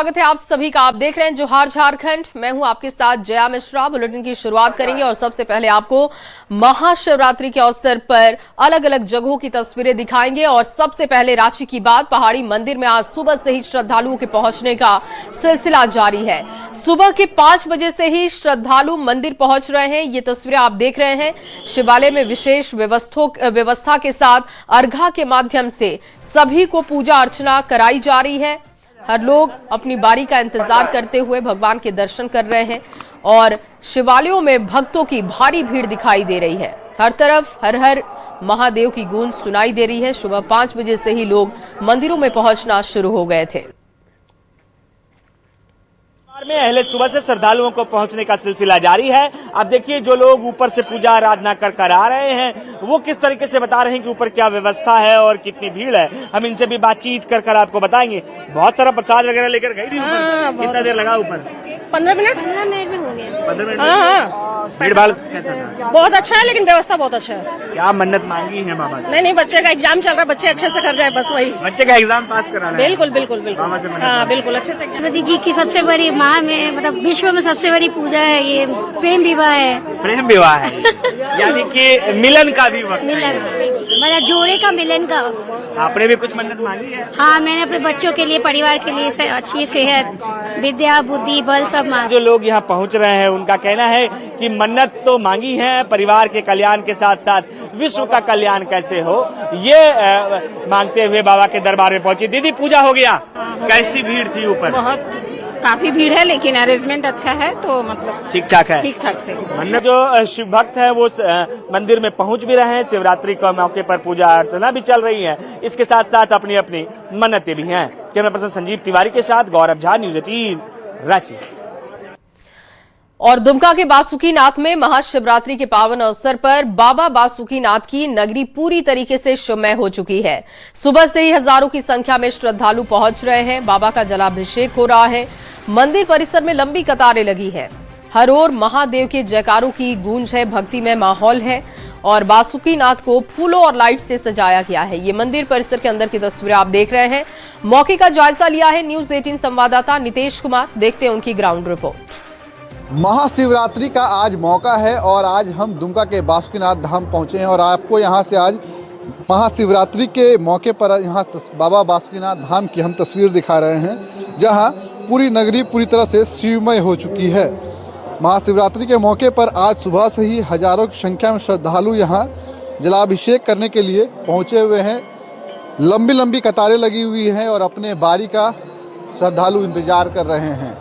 स्वागत है आप सभी का। आप देख रहे हैं जोहार झारखंड। मैं हूं आपके साथ जया मिश्रा। बुलेटिन की शुरुआत करेंगे और सबसे पहले आपको महाशिवरात्रि के अवसर पर अलग अलग जगहों की तस्वीरें दिखाएंगे। और सबसे पहले रांची की बात, पहाड़ी मंदिर में आज सुबह से ही श्रद्धालुओं के पहुंचने का सिलसिला जारी है। सुबह के 5 बजे से ही श्रद्धालु मंदिर पहुंच रहे हैं। ये तस्वीरें आप देख रहे हैं। शिवालय में विशेष व्यवस्था के साथ अर्घा के माध्यम से सभी को पूजा अर्चना कराई जा रही है। हर लोग अपनी बारी का इंतजार करते हुए भगवान के दर्शन कर रहे हैं और शिवालयों में भक्तों की भारी भीड़ दिखाई दे रही है। हर तरफ हर हर महादेव की गूंज सुनाई दे रही है। सुबह 5 बजे से ही लोग मंदिरों में पहुंचना शुरू हो गए थे। में अहले सुबह से श्रद्धालुओं को पहुंचने का सिलसिला जारी है। अब देखिए जो लोग ऊपर से पूजा आराधना कर आ रहे हैं वो किस तरीके से बता रहे हैं कि ऊपर क्या व्यवस्था है और कितनी भीड़ है। हम इनसे भी बातचीत कर आपको बताएंगे। बहुत सारा प्रसाद वगैरह लेकर गई थी ऊपर। कितना देर लगा ऊपर? 15 मिनट में हो गया। 15 मिनट। भीड़ भाड़ कैसा था? बहुत अच्छा है, लेकिन व्यवस्था बहुत अच्छा है। क्या मन्नत मांगी है बाबा से? नहीं, बच्चे का एग्जाम चल रहा है, बच्चे अच्छे से कर जाए, बस वही। बच्चे का एग्जाम पास कराना है। बिल्कुल बिल्कुल बिल्कुल। हाँ बिल्कुल, अच्छे से। गणपति जी की सबसे बड़ी माह में मतलब विश्व में सबसे बड़ी पूजा है ये। प्रेम विवाह है। प्रेम विवाह है यानी कि मिलन का भी वक्त। मिलन मतलब जोड़े का मिलन का। आपने भी कुछ मन्नत मांगी है? हाँ, मैंने अपने बच्चों के लिए, परिवार के लिए अच्छी सेहत, विद्या, बुद्धि, बल सब मांगा। जो लोग यहाँ पहुँच रहे हैं उनका कहना है कि मन्नत तो मांगी है, परिवार के कल्याण के साथ साथ विश्व का कल्याण कैसे हो ये मांगते हुए बाबा के दरबार में पहुंची। दीदी पूजा हो गया, कैसी भीड़ थी ऊपर? बहुत काफी भीड़ है, लेकिन अरेंजमेंट अच्छा है, तो मतलब ठीक ठाक है। ठीक ठाक से। मन्नत जो शिव भक्त है वो मंदिर में पहुंच भी रहे हैं। शिवरात्रि के मौके पर पूजा अर्चना भी चल रही है। इसके साथ साथ अपनी अपनी मन्नतें भी हैं। कैमरा पर्सन संजीव तिवारी के साथ गौरव झा, न्यूज 18 रांची। और दुमका के बासुकीनाथ में महाशिवरात्रि के पावन अवसर पर बाबा बासुकीनाथ की नगरी पूरी तरीके से शिवमय हो चुकी है। सुबह से ही हजारों की संख्या में श्रद्धालु पहुंच रहे हैं। बाबा का जलाभिषेक हो रहा है। मंदिर परिसर में लंबी कतारें लगी है। हर ओर महादेव के जयकारों की गूंज है, भक्तिमय माहौल है और बासुकीनाथ को फूलों और लाइट से सजाया गया है। ये मंदिर परिसर के अंदर की तस्वीरें आप देख रहे हैं। मौके का जायजा लिया है न्यूज 18 संवाददाता नितेश कुमार। देखते हैं उनकी ग्राउंड रिपोर्ट। महाशिवरात्रि का आज मौका है और आज हम दुमका के बासुकीनाथ धाम पहुंचे हैं और आपको यहां से आज महाशिवरात्रि के मौके पर यहां बाबा बासुकीनाथ धाम की हम तस्वीर दिखा रहे हैं, जहां पूरी नगरी पूरी तरह से शिवमय हो चुकी है। महाशिवरात्रि के मौके पर आज सुबह से ही हजारों की संख्या में श्रद्धालु यहां जलाभिषेक करने के लिए पहुंचे हुए हैं। लंबी लंबी कतारें लगी हुई हैं और अपने बारी का श्रद्धालु इंतजार कर रहे हैं।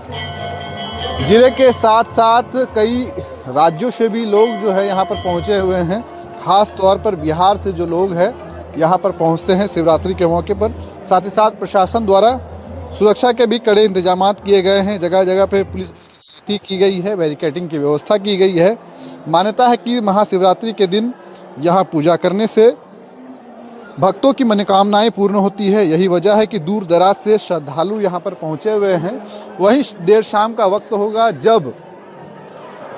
जिले के साथ साथ कई राज्यों से भी लोग जो है यहाँ पर पहुँचे हुए हैं। खास तौर पर बिहार से जो लोग हैं यहाँ पर पहुँचते हैं शिवरात्रि के मौके पर। साथ ही साथ प्रशासन द्वारा सुरक्षा के भी कड़े इंतजाम किए गए हैं। जगह जगह पे पुलिस की गई है, बैरिकेडिंग की व्यवस्था की गई है। मान्यता है कि महाशिवरात्रि के दिन यहाँ पूजा करने से भक्तों की मनोकामनाएं पूर्ण होती है। यही वजह है कि दूर दराज से श्रद्धालु यहाँ पर पहुँचे हुए हैं। वहीं देर शाम का वक्त होगा जब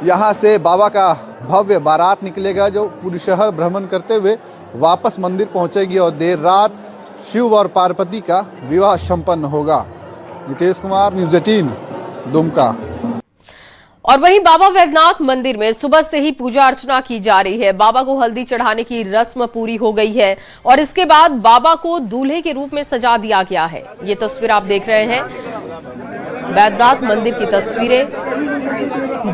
यहाँ से बाबा का भव्य बारात निकलेगा, जो पूरी शहर भ्रमण करते हुए वापस मंदिर पहुँचेगी और देर रात शिव और पार्वती का विवाह संपन्न होगा। नितेश कुमार, न्यूज 18 दुमका। और वहीं बाबा वैद्यनाथ मंदिर में सुबह से ही पूजा अर्चना की जा रही है। बाबा को हल्दी चढ़ाने की रस्म पूरी हो गई है और इसके बाद बाबा को दूल्हे के रूप में सजा दिया गया है। ये तस्वीर आप देख रहे हैं वैद्यनाथ मंदिर की तस्वीरें,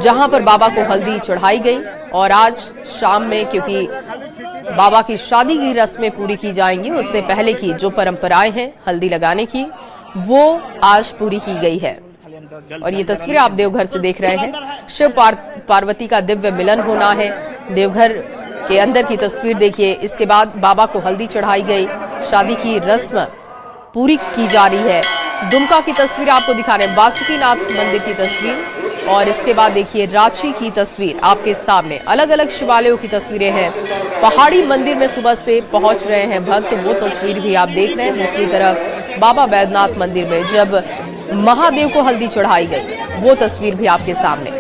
जहां पर बाबा को हल्दी चढ़ाई गई। और आज शाम में, क्योंकि बाबा की शादी की रस्में पूरी की जाएंगी, उससे पहले की जो परंपराएं हैं हल्दी लगाने की, वो आज पूरी की गई है। और ये तस्वीरें आप देवघर से देख रहे हैं। शिव पार्वती का दिव्य मिलन होना है। देवघर के अंदर की तस्वीर देखिए। इसके बाद बाबा को हल्दी चढ़ाई गई, शादी की रस्म पूरी की जा रही है। दुमका की तस्वीर आपको दिखा रहे हैं, बासुकीनाथ मंदिर की तस्वीर। और इसके बाद देखिए रांची की तस्वीर आपके सामने। अलग अलग शिवालयों की तस्वीरें हैं। पहाड़ी मंदिर में सुबह से पहुंच रहे हैं भक्त, वो तस्वीर भी आप देख रहे हैं। दूसरी तरफ बाबा वैद्यनाथ मंदिर में जब महादेव को हल्दी चढ़ाई गई, वो तस्वीर भी आपके सामने।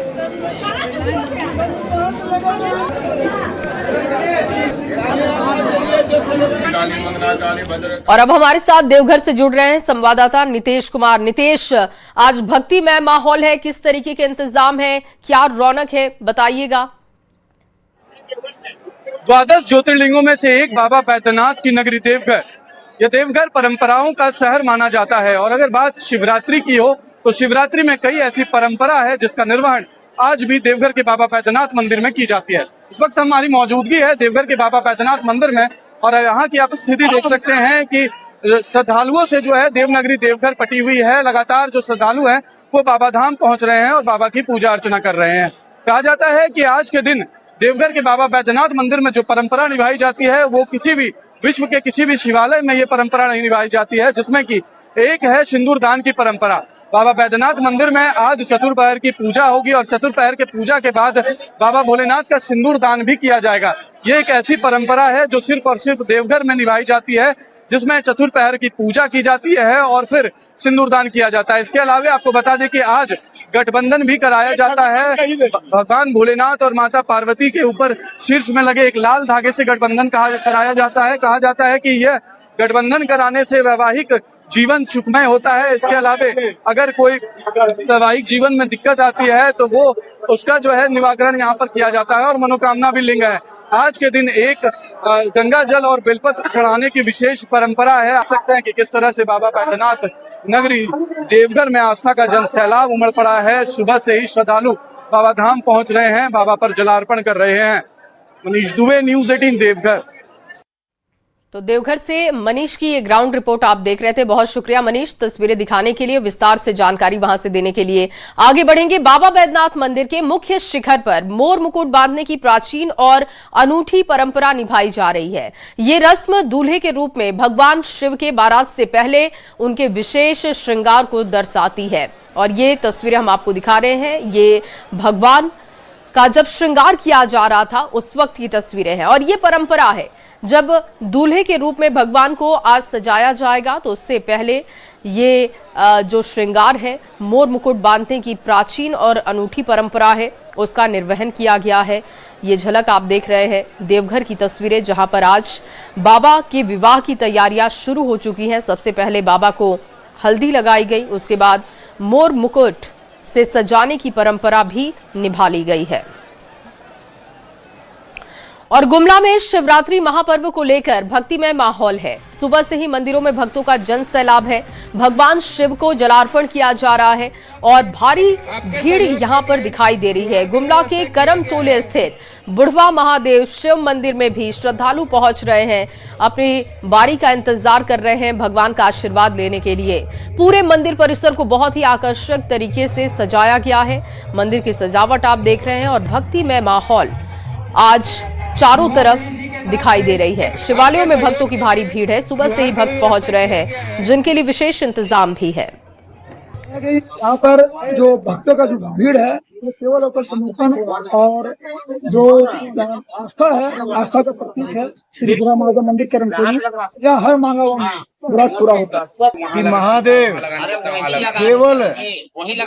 काली मंगला काली भद्र। और अब हमारे साथ देवघर से जुड़ रहे हैं संवाददाता नितेश कुमार। नितेश, आज भक्तिमय माहौल है, किस तरीके के इंतजाम है, क्या रौनक है, बताइएगा। 12 ज्योतिर्लिंगों में से एक बाबा बैद्यनाथ की नगरी देवघर, यह देवघर परंपराओं का शहर माना जाता है। और अगर बात शिवरात्रि की हो तो शिवरात्रि में कई ऐसी परंपरा है जिसका निर्वहन आज भी देवघर के बाबा बैद्यनाथ मंदिर में की जाती है। इस वक्त हमारी मौजूदगी है देवघर के बाबा बैद्यनाथ मंदिर में और यहाँ की आप स्थिति देख सकते हैं कि श्रद्धालुओं से जो है देवनगरी देवघर पटी हुई है। लगातार जो श्रद्धालु हैं वो बाबा धाम पहुंच रहे हैं और बाबा की पूजा अर्चना कर रहे हैं। कहा जाता है कि आज के दिन देवघर के बाबा बैद्यनाथ मंदिर में जो परंपरा निभाई जाती है वो किसी भी विश्व के किसी भी शिवालय में ये परंपरा नहीं निभाई जाती है, जिसमें कि एक है सिंदूर दान की परंपरा। बाबा बैद्यनाथ मंदिर में आज चतुर्पहर की पूजा होगी और चतुर्पहर के पूजा के बाद बाबा भोलेनाथ का सिंदूर दान भी किया जाएगा। ये एक ऐसी परंपरा है जो सिर्फ और सिर्फ देवघर में निभाई जाती है, जिसमें चतुर्पहर की पूजा की जाती है और फिर सिंदूर दान किया जाता है। इसके अलावा आपको बता दें कि आज गठबंधन भी कराया जाता है। भगवान भोलेनाथ और माता पार्वती के ऊपर शीर्ष में लगे एक लाल धागे से गठबंधन कराया जाता है। कहा जाता है कि यह गठबंधन कराने से वैवाहिक जीवन सुखमय होता है। इसके अलावा अगर कोई वैवाहिक जीवन में दिक्कत आती है तो वो उसका जो है निवारण यहाँ पर किया जाता है और मनोकामना भी लिंग है। आज के दिन एक गंगा जल और बेलपत्र चढ़ाने की विशेष परंपरा है। आ सकते हैं कि किस तरह से बाबा बैद्यनाथ नगरी देवघर में आस्था का जन सैलाब उमड़ पड़ा है। सुबह से ही श्रद्धालु बाबा धाम पहुंच रहे हैं, बाबा पर जलार्पण कर रहे हैं। मनीष दुबे, न्यूज़ 18 देवघर। तो देवघर से मनीष की ये ग्राउंड रिपोर्ट आप देख रहे थे। बहुत शुक्रिया मनीष, तस्वीरें दिखाने के लिए, विस्तार से जानकारी वहां से देने के लिए। आगे बढ़ेंगे। बाबा बैद्यनाथ मंदिर के मुख्य शिखर पर मोर मुकुट बांधने की प्राचीन और अनूठी परंपरा निभाई जा रही है। ये रस्म दूल्हे के रूप में भगवान शिव के बारात से पहले उनके विशेष श्रृंगार को दर्शाती है। और ये तस्वीरें हम आपको दिखा रहे हैं, ये भगवान का जब श्रृंगार किया जा रहा था उस वक्त की तस्वीरें हैं। और ये परंपरा है, जब दूल्हे के रूप में भगवान को आज सजाया जाएगा तो उससे पहले ये जो श्रृंगार है, मोर मुकुट बांधने की प्राचीन और अनूठी परंपरा है, उसका निर्वहन किया गया है। ये झलक आप देख रहे हैं देवघर की तस्वीरें, जहां पर आज बाबा के विवाह की तैयारियां शुरू हो चुकी हैं। सबसे पहले बाबा को हल्दी लगाई गई, उसके बाद मोर मुकुट से सजाने की परंपरा भी निभा ली गई है। और गुमला में शिवरात्रि महापर्व को लेकर भक्तिमय माहौल है। सुबह से ही मंदिरों में भक्तों का जन सैलाब है। भगवान शिव को जलार्पण किया जा रहा है और भारी भीड़ यहां पर दिखाई दे रही है। गुमला के करमटोले स्थित बुढ़वा महादेव शिव मंदिर में भी श्रद्धालु पहुंच रहे हैं, अपनी बारी का इंतजार कर रहे हैं भगवान का आशीर्वाद लेने के लिए। पूरे मंदिर परिसर को बहुत ही आकर्षक तरीके से सजाया गया है। मंदिर की सजावट आप देख रहे हैं और भक्तिमय माहौल आज चारों तरफ दिखाई दे रही है। शिवालयों में भक्तों की भारी भीड़ है। सुबह से ही भक्त पहुंच रहे हैं, जिनके लिए विशेष इंतजाम भी है। यहाँ पर जो भक्तों का जो भीड़ है वो केवल और समर्पण और जो आस्था है, आस्था का प्रतीक है श्री बुढ़ा महादेव मंदिर करमटोली। यहाँ हर मांगा व्रत पूरा होता है कि महादेव केवल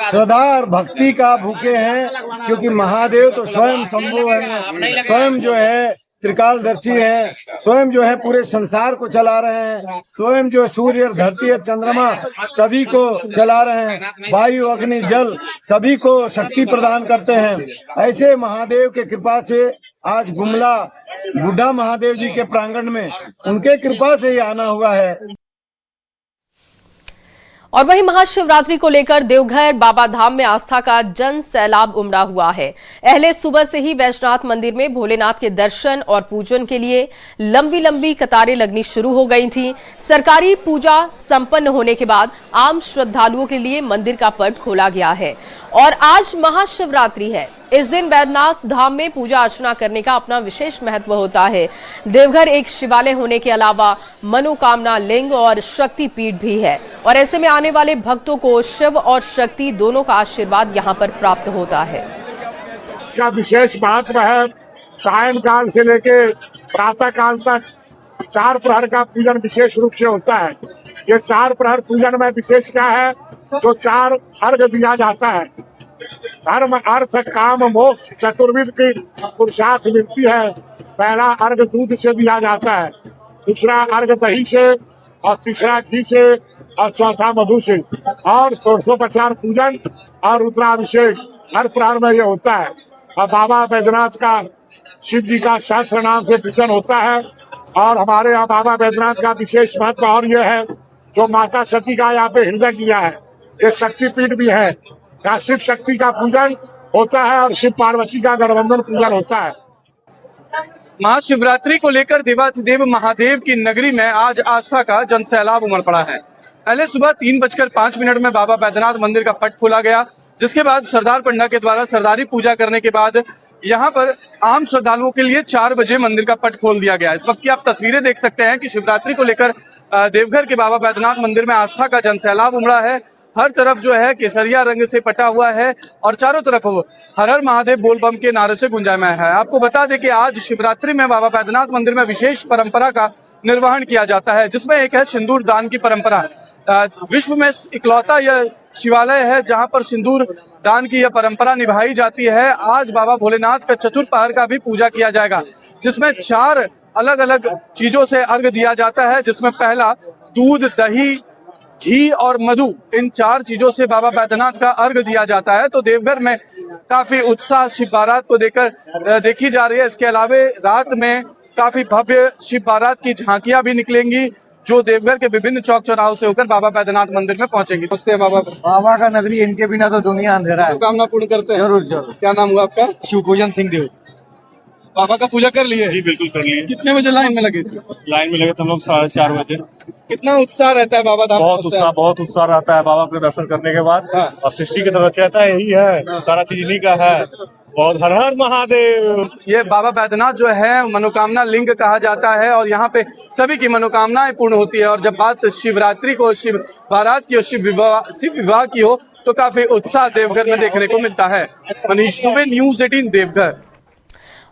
श्रद्धा और भक्ति का भूखे हैं, क्योंकि महादेव तो स्वयं शंभु है, स्वयं जो है त्रिकालदर्शी है, स्वयं जो है पूरे संसार को चला रहे हैं, स्वयं जो सूर्य और धरती और चंद्रमा सभी को चला रहे हैं, वायु अग्नि जल सभी को शक्ति प्रदान करते हैं। ऐसे महादेव के कृपा से आज गुमला बुढ़ा महादेव जी के प्रांगण में उनके कृपा से ही आना हुआ है। और वहीं महाशिवरात्रि को लेकर देवघर बाबा धाम में आस्था का जन सैलाब उमड़ा हुआ है। अहले सुबह से ही वैष्णोनाथ मंदिर में भोलेनाथ के दर्शन और पूजन के लिए लंबी लंबी कतारें लगनी शुरू हो गई थी। सरकारी पूजा संपन्न होने के बाद आम श्रद्धालुओं के लिए मंदिर का पट खोला गया है और आज महाशिवरात्रि है। इस दिन बैद्यनाथ धाम में पूजा अर्चना करने का अपना विशेष महत्व होता है। देवघर एक शिवालय होने के अलावा मनोकामना लिंग और शक्ति पीठ भी है और ऐसे में आने वाले भक्तों को शिव और शक्ति दोनों का आशीर्वाद यहाँ पर प्राप्त होता है। इसका विशेष महत्व है। सायंकाल से लेके प्रातः काल तक 4 प्रहर का पूजन विशेष रूप से होता है। ये 4 प्रहर पूजन में विशेष क्या है, जो 4 अर्घ दिया जाता है। धर्म अर्थ काम मोक्ष चतुर्विध की पुरुषार्थ मिलती है। पहला अर्घ दूध से दिया जाता है, दूसरा अर्घ दही से, और तीसरा घी से, और चौथा मधु से, और षोडशोपचार पूजन और रुद्राभिषेक हर प्रहर में ये होता है। और बाबा बैद्यनाथ का, शिव जी का सहस्त्र नाम से पूजन होता है। और हमारे यहाँ बाबा बैद्यनाथ का विशेष महत्व और ये है, जो माता सती का यहाँ पे हृदय किया है, ये शक्तिपीठ भी है। यहाँ शिव शक्ति का पूजन होता है और शिव पार्वती का गठबंधन पूजन होता है। महाशिवरात्रि को लेकर देवाधिदेव महादेव की नगरी में आज आस्था का जनसैलाब उमड़ पड़ा है। पहले सुबह 3:05 में बाबा बैद्यनाथ मंदिर का पट खोला गया, जिसके बाद सरदार पंडा के द्वारा सरदारी पूजा करने के बाद यहाँ पर आम श्रद्धालुओं के लिए 4 बजे मंदिर का पट खोल दिया गया। इस वक्त की आप तस्वीरें देख सकते हैं कि शिवरात्रि को लेकर देवघर के बाबा बैद्यनाथ मंदिर में आस्था का जनसैलाब उमड़ा है। हर तरफ जो है केसरिया रंग से पटा हुआ है और चारों तरफ हर हर महादेव बोल बम के नारे से गुंजायमान है। आपको बता दें कि आज शिवरात्रि में बाबा बैद्यनाथ मंदिर में विशेष परंपरा का निर्वहन किया जाता है, जिसमें एक है सिंदूर दान की परंपरा। विश्व में इकलौता यह शिवालय है जहां पर सिंदूर दान की यह परंपरा निभाई जाती है। आज बाबा भोलेनाथ का चतुर्पहर का भी पूजा किया जाएगा, जिसमें 4 अलग अलग चीजों से अर्घ दिया जाता है, जिसमें पहला दूध, दही, घी और मधु, इन 4 चीजों से बाबा बैद्यनाथ का अर्घ दिया जाता है। तो देवघर में काफी उत्साह शिव बारात को देकर देखी जा रही है। इसके अलावे रात में काफी भव्य शिव बारात की झांकियां भी निकलेंगी, जो देवघर के विभिन्न चौक चौराहों से होकर बाबा बैद्यनाथ मंदिर में पहुंचेंगी। नमस्ते बाबा का नगरी, इनके बिना तो दुनिया अंधेरा है। कामना पूर्ण करते हैं। जरूर जरूर। क्या नाम हुआ आपका? शिवपूजन सिंह देव। बाबा का पूजा कर लिए? जी बिल्कुल कर लिए। कितने बजे लाइन में लगे थे? लाइन में लगे थे हम लोग 4:30 बजे। कितना उत्साह रहता है बाबा धाम? बहुत उत्साह रहता है बाबा के दर्शन करने के बाद। और सृष्टि की तरफ रचयिता यही है, सारा चीज इन्हीं का है। बहुत हर हर महादेव। ये बाबा बैद्यनाथ जो है मनोकामना लिंग कहा जाता है और यहाँ पे सभी की मनोकामनाएं पूर्ण होती है। और जब बात शिवरात्रि को, शिव बारात की और शिव विवाह की हो तो काफी उत्साह देवघर में देखने को मिलता है। मनीष दुबे, News 18 देवघर।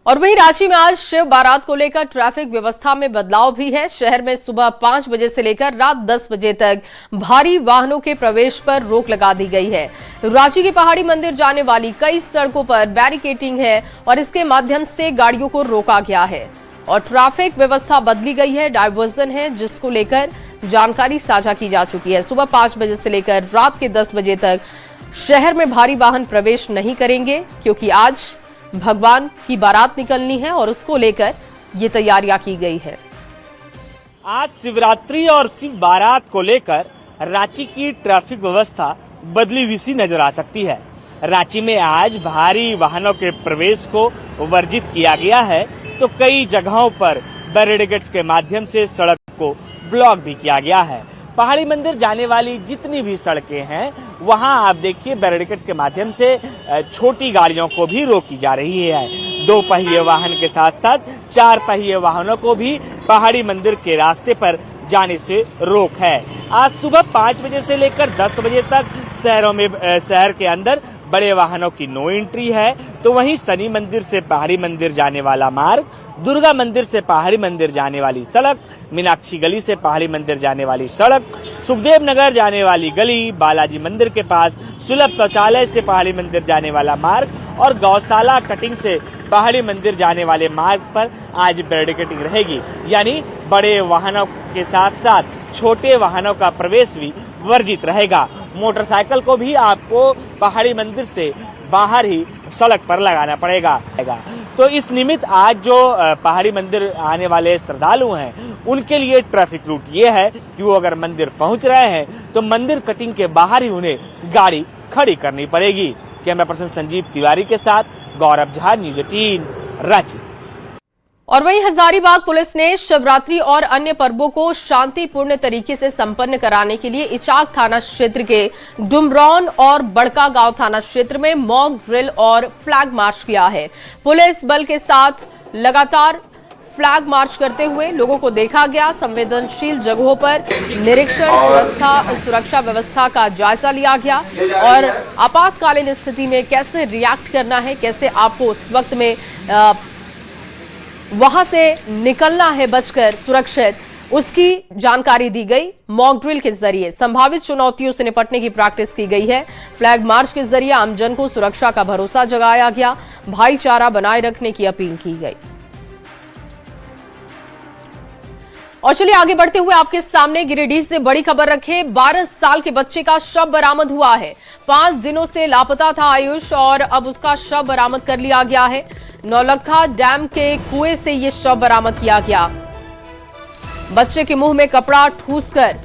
और वहीं रांची में आज शिव बारात को लेकर ट्रैफिक व्यवस्था में बदलाव भी है। शहर में सुबह 5 बजे से लेकर रात 10 बजे तक भारी वाहनों के प्रवेश पर रोक लगा दी गई है। रांची के पहाड़ी मंदिर जाने वाली कई सड़कों पर बैरिकेडिंग है और इसके माध्यम से गाड़ियों को रोका गया है और ट्रैफिक व्यवस्था बदली गई है। डायवर्जन है, जिसको लेकर जानकारी साझा की जा चुकी है। सुबह 5 बजे से लेकर रात के 10 बजे तक शहर में भारी वाहन प्रवेश नहीं करेंगे, क्योंकि आज भगवान की बारात निकलनी है और उसको लेकर ये तैयारियां की गई है। आज शिवरात्रि और शिव बारात को लेकर रांची की ट्रैफिक व्यवस्था बदली हुई सी नजर आ सकती है। रांची में आज भारी वाहनों के प्रवेश को वर्जित किया गया है, तो कई जगहों पर बैरिकेड्स के माध्यम से सड़क को ब्लॉक भी किया गया है। पहाड़ी मंदिर जाने वाली जितनी भी सड़कें हैं, वहां आप देखिए बैरिकेड के माध्यम से छोटी गाड़ियों को भी रोकी जा रही है। 2 पहिए वाहन के साथ साथ 4 पहिए वाहनों को भी पहाड़ी मंदिर के रास्ते पर जाने से रोक है। आज सुबह 5 बजे से लेकर 10 बजे तक शहर के अंदर बड़े वाहनों की नो एंट्री है। तो वहीं शनि मंदिर से पहाड़ी मंदिर जाने वाला मार्ग, दुर्गा मंदिर से पहाड़ी मंदिर जाने वाली सड़क, मीनाक्षी गली से पहाड़ी मंदिर जाने वाली सड़क, सुखदेव नगर जाने वाली गली, बालाजी मंदिर के पास सुलभ शौचालय से पहाड़ी मंदिर जाने वाला मार्ग और गौशाला कटिंग से पहाड़ी मंदिर जाने वाले मार्ग पर आज बैरिकेडिंग रहेगी। यानी बड़े वाहनों के साथ साथ छोटे वाहनों का प्रवेश भी वर्जित रहेगा। मोटरसाइकिल को भी आपको पहाड़ी मंदिर से बाहर ही सड़क पर लगाना पड़ेगा। तो इस निमित्त आज जो पहाड़ी मंदिर आने वाले श्रद्धालु हैं, उनके लिए ट्रैफिक रूट ये है कि वो अगर मंदिर पहुंच रहे हैं तो मंदिर कटिंग के बाहर ही उन्हें गाड़ी खड़ी करनी पड़ेगी। कैमरा पर्सन संजीव तिवारी के साथ गौरव झा, News 18 रांची। और वहीं हजारीबाग पुलिस ने शिवरात्रि और अन्य पर्वों को शांतिपूर्ण तरीके से संपन्न कराने के लिए इचाक थाना क्षेत्र के डुमरौन और बड़का गांव थाना क्षेत्र में मॉक ड्रिल और फ्लैग मार्च किया है। पुलिस बल के साथ लगातार फ्लैग मार्च करते हुए लोगों को देखा गया। संवेदनशील जगहों पर निरीक्षण, सुरक्षा व्यवस्था का जायजा लिया गया और आपातकालीन स्थिति में कैसे रिएक्ट करना है, कैसे आपको उस वक्त में वहां से निकलना है बचकर सुरक्षित, उसकी जानकारी दी गई। मॉक ड्रिल के जरिए संभावित चुनौतियों से निपटने की प्रैक्टिस की गई है। फ्लैग मार्च के जरिए आमजन को सुरक्षा का भरोसा जगाया गया, भाईचारा बनाए रखने की अपील की गई। और चलिए आगे बढ़ते हुए आपके सामने गिरिडीह से बड़ी खबर रखे। 12 साल के बच्चे का शव बरामद हुआ है। 5 दिनों से लापता था आयुष और अब उसका शव बरामद कर लिया गया है। नौलखा डैम के कुएं से यह शव बरामद किया गया। बच्चे के मुंह में कपड़ा ठूसकर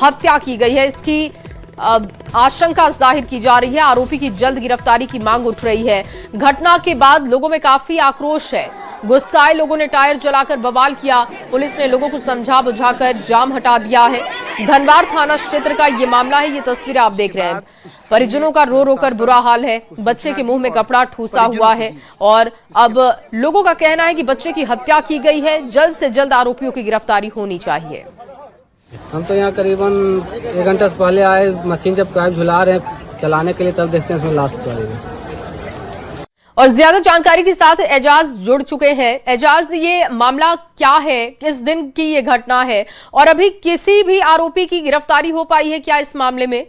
हत्या की गई है। इसकी आशंका जाहिर की जा रही है। आरोपी की जल्द गिरफ्तारी की मांग उठ रही है। घटना के बाद लोगों में काफी आक्रोश है। गुस्साए लोगों ने टायर जलाकर बवाल किया। पुलिस ने लोगों को समझा बुझाकर जाम हटा दिया है। धनवार थाना क्षेत्र का ये मामला है। ये तस्वीरें आप देख रहे हैं। परिजनों का रो रो कर बुरा हाल है। बच्चे के मुंह में कपड़ा ठूसा हुआ है और अब लोगों का कहना है कि बच्चे की हत्या की गई है। जल्द से जल्द आरोपियों की गिरफ्तारी होनी चाहिए। हम तो यहाँ करीबन 1 घंटा पहले आए। मशीन जब पाइप झुला रहे हैं चलाने के लिए, तब देखते हैं इसमें लाश पड़ी है। और ज्यादा जानकारी के साथ एजाज जुड़ चुके हैं। एजाज, ये मामला क्या है? किस दिन की ये घटना है और अभी किसी भी आरोपी की गिरफ्तारी हो पाई है क्या इस मामले में?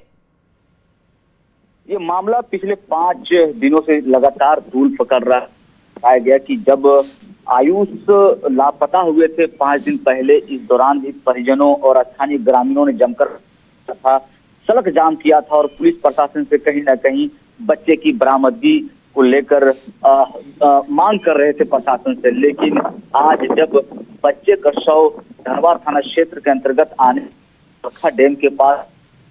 ये मामला पिछले 5 दिनों से लगातार तूल पकड़ रहा है। बताया गया कि जब आयुष लापता हुए थे 5 दिन पहले, इस दौरान भी परिजनों और स्थानीय ग्रामीणों ने जमकर था, सड़क जाम किया था और पुलिस प्रशासन से कहीं ना कहीं बच्चे की बरामदगी को लेकर मांग कर रहे थे प्रशासन से। लेकिन आज जब बच्चे का शव धनवार थाना क्षेत्र के अंतर्गत आने नौलखा डैम के पास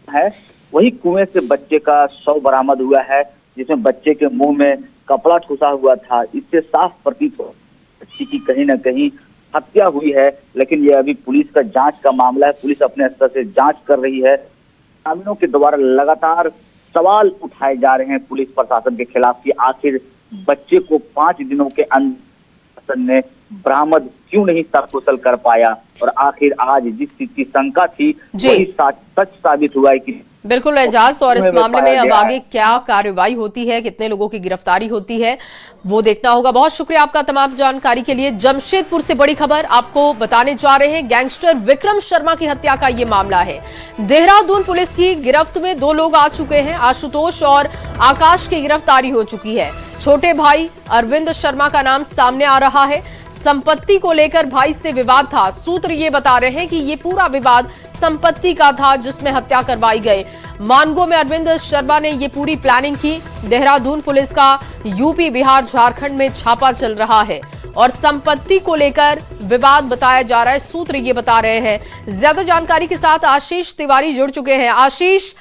है, वही कुएं से बच्चे का शव बरामद हुआ है, जिसमें बच्चे के मुंह में कपड़ा ठूसा हुआ था। इससे साफ प्रतीत हो बच्ची की कहीं ना कहीं हत्या हुई है। लेकिन यह अभी पुलिस का जांच का मामला है। पुलिस अपने स्तर से जांच कर रही है। ग्रामीणों के द्वारा लगातार सवाल उठाए जा रहे हैं पुलिस प्रशासन के खिलाफ कि आखिर बच्चे को 5 दिनों के अंदर ने बरामद क्यों नहीं सकुशल कर पाया और आखिर आज जिस चीज की शंका थी वही सच साबित हुआ है कि बिल्कुल एजाज। और इस मामले में अब आगे क्या कार्रवाई होती है, कितने लोगों की गिरफ्तारी होती है, वो देखना होगा। बहुत शुक्रिया आपका तमाम जानकारी के लिए। जमशेदपुर से बड़ी खबर आपको बताने जा रहे हैं। गैंगस्टर विक्रम शर्मा की हत्या का ये मामला है। देहरादून पुलिस की गिरफ्त में 2 लोग आ चुके हैं। आशुतोष और आकाश की गिरफ्तारी हो चुकी है। छोटे भाई अरविंद शर्मा का नाम सामने आ रहा है। संपत्ति को लेकर भाई से विवाद था। सूत्र ये बता रहे हैं कि ये पूरा विवाद संपत्ति का था जिसमें हत्या करवाई गई। मानगो में अरविंद शर्मा ने ये पूरी प्लानिंग की। देहरादून पुलिस का यूपी, बिहार, झारखंड में छापा चल रहा है और संपत्ति को लेकर विवाद बताया जा रहा है। सूत्र ये बता रहे हैं। ज्यादा जानकारी के साथ आशीष तिवारी जुड़ चुके हैं। आशीष,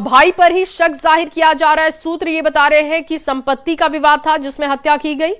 भाई पर ही शक जाहिर किया जा रहा है। सूत्र ये बता रहे हैं कि संपत्ति का विवाद था जिसमें हत्या की गई।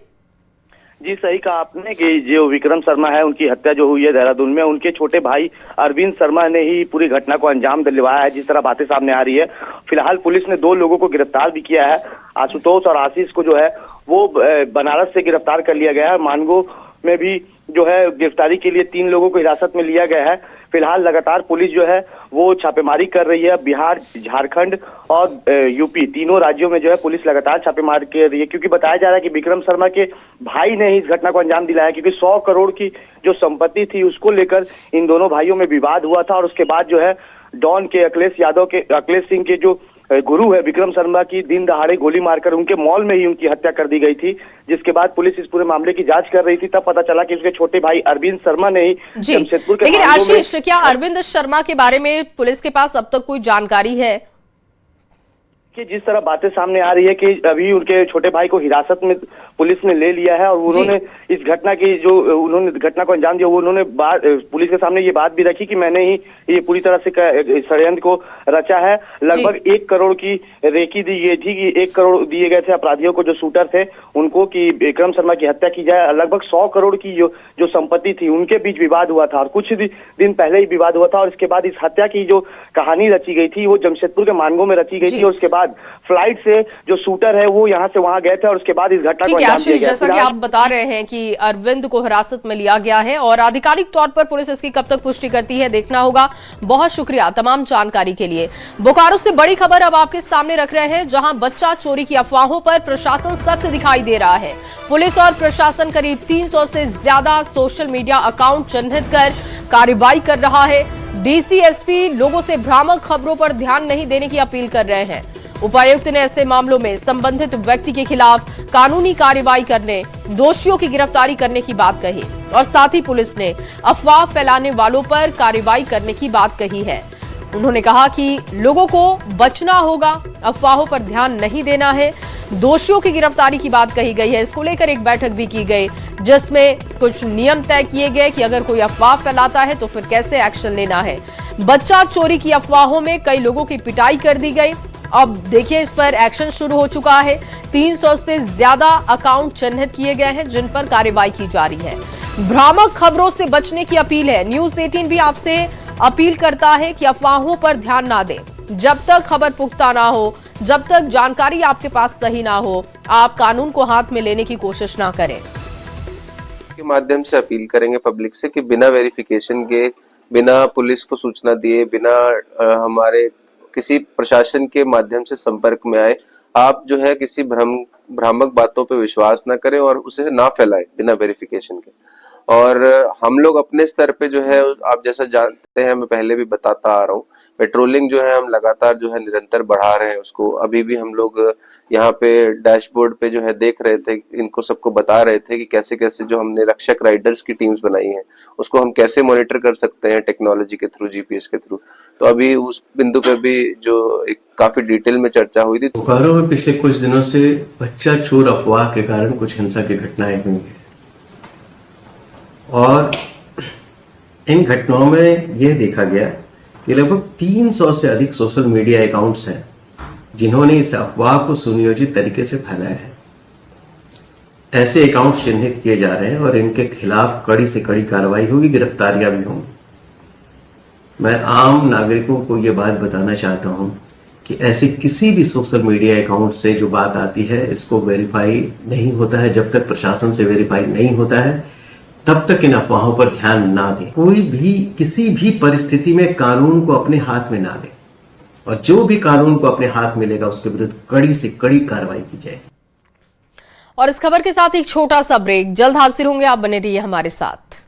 जी सही कहा आपने कि जो विक्रम शर्मा है उनकी हत्या जो हुई है देहरादून में, उनके छोटे भाई अरविंद शर्मा ने ही पूरी घटना को अंजाम दिलवाया है, जिस तरह बातें सामने आ रही है। फिलहाल पुलिस ने 2 लोगों को गिरफ्तार भी किया है। आशुतोष और आशीष को जो है वो बनारस से गिरफ्तार कर लिया गया है। मानगो में भी जो है गिरफ्तारी के लिए 3 लोगों को हिरासत में लिया गया है। फिलहाल लगातार पुलिस जो है वो छापेमारी कर रही है। बिहार, झारखंड और यूपी तीनों राज्यों में जो है पुलिस लगातार छापेमारी कर रही है, क्योंकि बताया जा रहा है कि विक्रम शर्मा के भाई ने ही इस घटना को अंजाम दिलाया, क्योंकि 100 करोड़ की जो संपत्ति थी उसको लेकर इन दोनों भाइयों में विवाद हुआ था। और उसके बाद जो है डॉन के अखिलेश सिंह के जो गुरु है विक्रम शर्मा की दिन दहाड़े गोली मारकर उनके मॉल में ही उनकी हत्या कर दी गई थी। जिसके बाद पुलिस इस पूरे मामले की जांच कर रही थी। तब पता चला कि उसके छोटे भाई अरविंद शर्मा ने ही जमशेदपुर के। लेकिन आशीष, क्या अरविंद शर्मा के बारे में पुलिस के पास अब तक कोई जानकारी है? कि जिस तरह बातें सामने आ रही है कि अभी उनके छोटे भाई को हिरासत में पुलिस ने ले लिया है और उन्होंने इस घटना की जो उन्होंने घटना को अंजाम दिया, वो उन्होंने पुलिस के सामने ये बात भी रखी कि मैंने ही ये पूरी तरह से षड्यंत्र को रचा है। लगभग 1 करोड़ की रेकी दी गई थी कि 1 करोड़ दिए गए थे अपराधियों को, जो शूटर थे उनको, कि विक्रम शर्मा की हत्या की जाए। लगभग 100 करोड़ की जो संपत्ति थी उनके बीच विवाद हुआ था और कुछ दिन पहले ही विवाद हुआ था। और इसके बाद इस हत्या की जो कहानी रची गई थी वो जमशेदपुर के मानगो में रची गई थी और उसके बाद फ्लाइट से जो शूटर है वो यहाँ से वहां गए थे और उसके बाद इस घटना को अंजाम दिया गया। जैसा कि आप बता रहे हैं कि अरविंद को हिरासत में लिया गया है और आधिकारिक तौर पर पुलिस इसकी कब तक पुष्टि करती है देखना होगा। बहुत शुक्रिया तमाम जानकारी के लिए। बोकारो से बड़ी खबर अब आपके सामने रख रहे हैं, जहां बच्चा चोरी की अफवाहों पर प्रशासन सख्त दिखाई दे रहा है। पुलिस और प्रशासन करीब 300 से ज्यादा सोशल मीडिया अकाउंट चिन्हित कर कार्रवाई कर रहा है। डीसीएसपी लोगों से भ्रामक खबरों पर ध्यान नहीं देने की अपील कर रहे हैं। उपायुक्त ने ऐसे मामलों में संबंधित व्यक्ति के खिलाफ कानूनी कार्रवाई करने दोषियों की गिरफ्तारी करने की बात कही और साथ ही पुलिस ने अफवाह फैलाने वालों पर कार्रवाई करने की बात कही है। उन्होंने कहा कि लोगों को बचना होगा, अफवाहों पर ध्यान नहीं देना है। दोषियों की गिरफ्तारी की बात कही गई है। इसको लेकर एक बैठक भी की गई जिसमें कुछ नियम तय किए गए कि अगर कोई अफवाह फैलाता है तो फिर कैसे एक्शन लेना है। बच्चा चोरी की अफवाहों में कई लोगों की पिटाई कर दी गई। अब देखिए, इस पर एक्शन शुरू हो चुका है। 300 से ज्यादा अकाउंट चिन्हित किए गए हैं जिन पर कार्रवाई की जा रही है। भ्रामक खबरों से बचने की अपील है। न्यूज 18 भी आपसे अपील करता है कि अफवाहों पर ध्यान ना दें। जब तक खबर पुख्ता ना हो, जब तक जानकारी आपके पास सही ना हो, आप कानून को हाथ में लेने की कोशिश ना करें। के माध्यम से अपील करेंगे पब्लिक से कि बिना वेरिफिकेशन के, बिना पुलिस को सूचना दिए, बिना हमारे किसी प्रशासन के माध्यम से संपर्क में आए, आप जो है किसी भ्रामक बातों पे विश्वास ना करें और उसे ना फैलाएं बिना वेरिफिकेशन के। और हम लोग अपने स्तर पे जो है, आप जैसा जानते हैं, मैं पहले भी बताता आ रहा हूँ, पेट्रोलिंग जो है हम लगातार जो है निरंतर बढ़ा रहे हैं उसको। अभी भी हम लोग यहाँ पे डैशबोर्ड पे जो है देख रहे थे, इनको सबको बता रहे थे कि कैसे कैसे जो हमने रक्षक राइडर्स की टीम्स बनाई हैं उसको हम कैसे मॉनिटर कर सकते हैं टेक्नोलॉजी के थ्रू, जीपीएस के थ्रू। तो अभी उस बिंदु पे भी जो एक काफी डिटेल में चर्चा हुई थी। बोकारो में पिछले कुछ दिनों से बच्चा चोर अफवाह के कारण कुछ हिंसा की घटनाएं हुई हैं और इन घटनाओं में यह देखा गया कि लगभग 300 से अधिक सोशल मीडिया अकाउंट्स हैं जिन्होंने इस अफवाह को सुनियोजित तरीके से फैलाया है। ऐसे अकाउंट्स चिन्हित किए जा रहे हैं और इनके खिलाफ कड़ी से कड़ी कार्रवाई होगी, गिरफ्तारियां भी होंगी। मैं आम नागरिकों को यह बात बताना चाहता हूं कि ऐसे किसी भी सोशल मीडिया अकाउंट से जो बात आती है इसको वेरीफाई नहीं होता है। जब तक प्रशासन से वेरीफाई नहीं होता है तब तक इन अफवाहों पर ध्यान ना दें। कोई भी किसी भी परिस्थिति में कानून को अपने हाथ में ना ले और जो भी कानून को अपने हाथ में लेगा उसके विरुद्ध कड़ी से कड़ी कार्रवाई की जाए। और इस खबर के साथ एक छोटा सा ब्रेक, जल्द हाजिर होंगे, आप बने रहिए हमारे साथ।